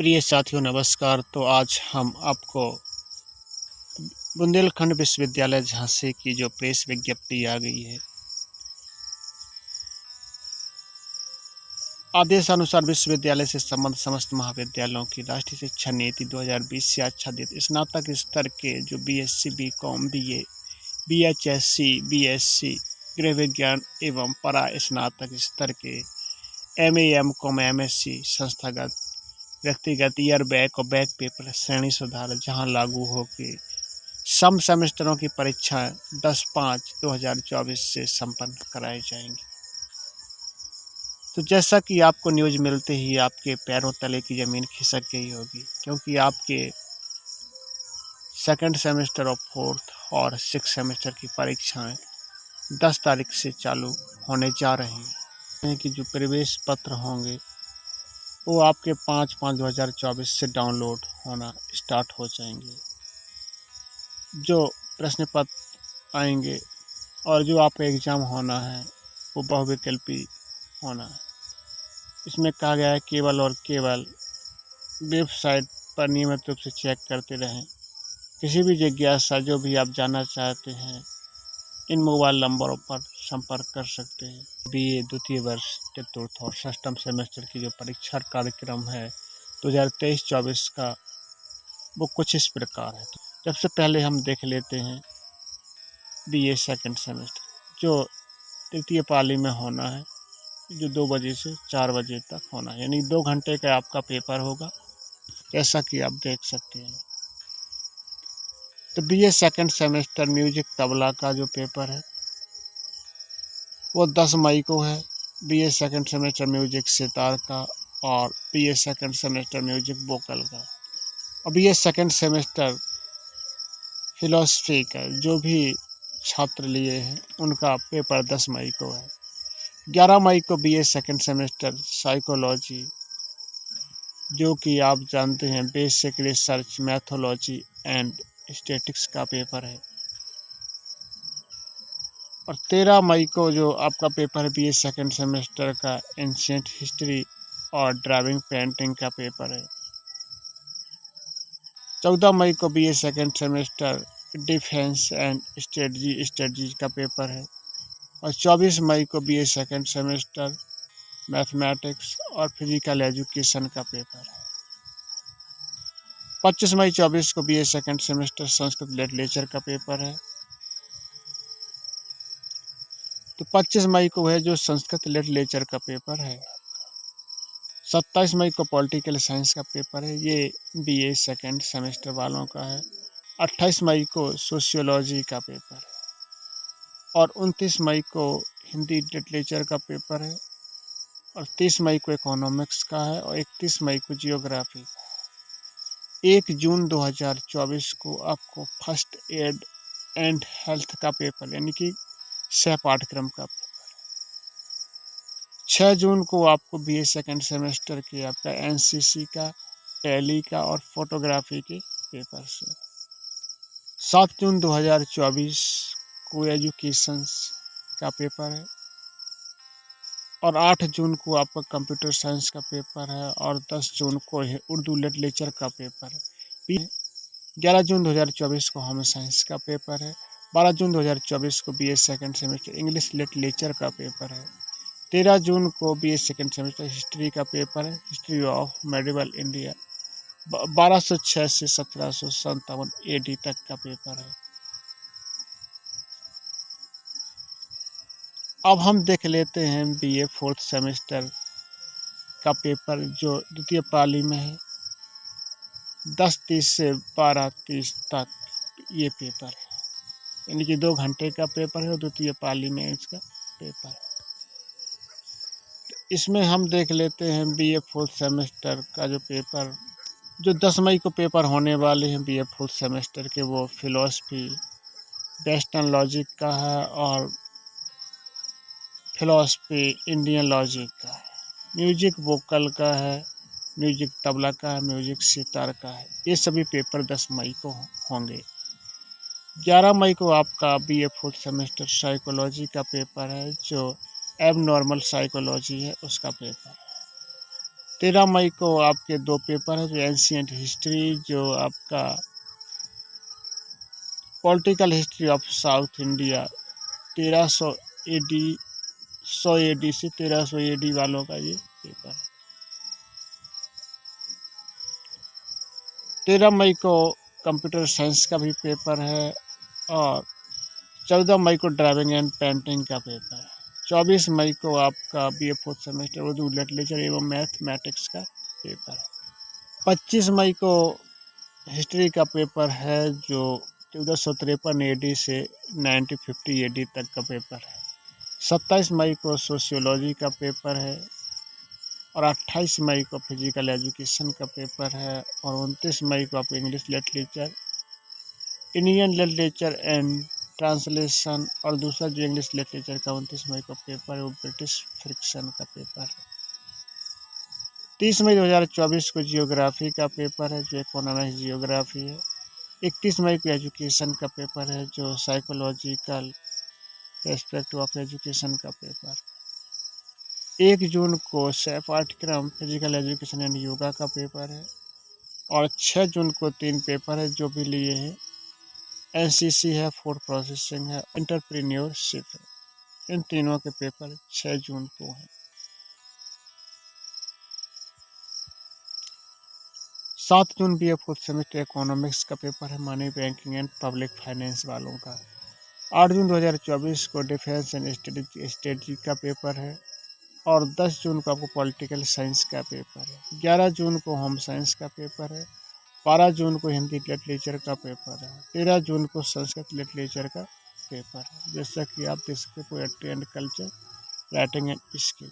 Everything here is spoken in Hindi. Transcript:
प्रिय साथियों नमस्कार। तो आज हम आपको बुंदेलखंड विश्वविद्यालय झांसी की जो प्रेस विज्ञप्ति आ गई है, आदेशानुसार विश्वविद्यालय से संबद्ध समस्त महाविद्यालयों की राष्ट्रीय शिक्षा नीति 2020 से आच्छादित स्नातक स्तर के जो बीएससी, बीकॉम, बीए, बीएचएससी, बीएससी, गृह विज्ञान एवं परा स्नातक स्तर के एमए, एमकॉम, एमएससी, संस्थागत, व्यक्तिगत, ईयर बैक और बैक पेपर श्रेणी सुधार जहां लागू हो के सम सेमेस्टरों की परीक्षाएं 10/5/2024 से संपन्न कराई जाएंगी। तो जैसा कि आपको न्यूज मिलते ही आपके पैरों तले की ज़मीन खिसक गई होगी, क्योंकि आपके सेकंड सेमेस्टर और फोर्थ और सिक्स सेमेस्टर की परीक्षाएं 10 तारीख से चालू होने जा रही हैं। कि जो प्रवेश पत्र होंगे वो आपके 5/5/2024 से डाउनलोड होना स्टार्ट हो जाएंगे। जो प्रश्न पत्र आएंगे और जो आपका एग्ज़ाम होना है वो बहुविकल्पी होना है। इसमें कहा गया है केवल और केवल वेबसाइट पर नियमित रूप से चेक करते रहें। किसी भी जिज्ञासा जो भी आप जानना चाहते हैं इन मोबाइल नंबरों पर संपर्क कर सकते हैं। बीए द्वितीय वर्ष, चतुर्थ और षष्ठम सेमेस्टर की जो परीक्षा कार्यक्रम है 2023-24 का, वो कुछ इस प्रकार है। सबसे पहले हम देख लेते हैं बीए सेकंड सेमेस्टर, जो तृतीय पाली में होना है, जो 2 बजे से 4 बजे तक होना है, यानी 2 घंटे का आपका पेपर होगा, जैसा कि आप देख सकते हैं। तो BA second semester music tabla का जो पेपर है वो 10 मई को है। BA second semester music sitar का और BA second semester music vocal का। और बीए सेकंड सेमेस्टर फिलॉसफी का जो भी छात्र लिए हैं उनका पेपर 10 मई को है। 11 मई को बीए सेकंड सेमेस्टर साइकोलॉजी, जो कि आप जानते हैं basic research methodology and statistics का पेपर है। और 13 मई को जो आपका पेपर है बीए सेकंड सेमेस्टर का एंशिएंट हिस्ट्री और ड्राइविंग पेंटिंग का पेपर है। 14 मई को BA second semester defence and strategy का पेपर है। और 24 मई को बीए सेकंड सेमेस्टर मैथमेटिक्स और फिजिकल एजुकेशन का पेपर है। 25 मई 24 को BA second semester Sanskrit literature का पेपर है। तो 25 मई को है जो संस्कृत लिटरेचर का पेपर है। 27 मई को पॉलिटिकल साइंस का पेपर है, ये बीए सेकंड सेमेस्टर वालों का है। 28 मई को सोशियोलॉजी का पेपर है। और 29 मई को हिंदी लिटरेचर का पेपर है। और 30 मई को इकोनॉमिक्स का है और 31 मई को जियोग्राफी का है। 1 जून 2024 को आपको फर्स्ट एड एंड हेल्थ का पेपर यानी कि सह पाठ्यक्रम का पेपर। 6 जून को आपको बीए सेकंड सेमेस्टर के आपका एनसीसी का, टैली का और फोटोग्राफी के पेपर से। 7 जून 2024 को एजुकेशन का पेपर है। और 8 जून को आपका कंप्यूटर साइंस का पेपर है। और 10 जून को उर्दू लिटरेचर का पेपर है। 11 जून 2024 को होम साइंस का पेपर है। 12 जून 2024 को BA second semester English literature का पेपर है। 13 जून को बीए सेकंड सेमेस्टर हिस्ट्री का पेपर है, हिस्ट्री ऑफ मेडिवल इंडिया, 1206 से 1757 एडी तक का पेपर है। अब हम देख लेते हैं बीए फोर्थ सेमेस्टर का पेपर, जो द्वितीय पाली में है। 10:30 से 12:30 तक ये पेपर है, यानी कि 2 घंटे का पेपर है और द्वितीय पाली में इसका पेपर है। इसमें हम देख लेते हैं बीए फोर्थ सेमेस्टर का जो पेपर, जो 10 मई को पेपर होने वाले हैं बीए फोर्थ सेमेस्टर के, वो फिलॉसफी, वेस्टर्न लॉजिक का है और फिलॉसफी इंडियन लॉजिक का है। म्यूजिक वोकल का है, म्यूजिक तबला का है, म्यूजिक सितार का है। ये सभी पेपर 10 मई को होंगे। 11 मई को आपका बीए फोर्थ सेमेस्टर साइकोलॉजी का पेपर है, जो एब नॉर्मल साइकोलॉजी है उसका पेपर है। 13 मई को आपके 2 पेपर है, जो एंशियंट हिस्ट्री, जो आपका political history of South India 1300 AD 100 AD से 1300 एडी वालों का ये पेपर है। 13 मई को कंप्यूटर साइंस का भी पेपर है और 14 मई को ड्राइविंग एंड पेंटिंग का पेपर है। 24 मई को आपका BA 4th semester Urdu literature एवं मैथमेटिक्स का पेपर है। 25 मई को हिस्ट्री का पेपर है, जो 1453 AD से 1950 AD तक का पेपर है। 27 मई को सोशियोलॉजी का पेपर है और 28 मई को फिजिकल एजुकेशन का पेपर है और 29 मई को आपको English literature, Indian literature and translation और दूसरा जो इंग्लिश लिटरेचर का 29 मई को पेपर है वो ब्रिटिश फ्रिक्शन का पेपर है। 30 मई 2024 को जियोग्राफी का पेपर है, जो इकोनॉमिक्स जियोग्राफी है। 31 मई को एजुकेशन का पेपर है, जो साइकोलॉजिकल एस्पेक्ट ऑफ एजुकेशन का पेपर। 1 जून को पाठ्यक्रम फिजिकल एजुकेशन एंड योगा का पेपर है और 6 जून को 3 पेपर है जो भी लिए हैं। NCC है, फूड प्रोसेसिंग है, एंटरप्रेन्योरशिप है। इन तीनों के पेपर 6 जून को हैं। 7 जून BA 4th सेमेस्टर इकोनॉमिक्स का पेपर है, money banking and public finance वालों का। 8 जून 2024 को डिफेंस एंड स्ट्रेटजी का पेपर है और 10 जून को आपको पॉलिटिकल साइंस का पेपर है। 11 जून को होम साइंस का पेपर है। 12 जून को हिंदी लिटरेचर का पेपर है। 13 जून को संस्कृत लिटरेचर का पेपर है। जैसा कि आप देख सकते, poetry and culture, writing and skill.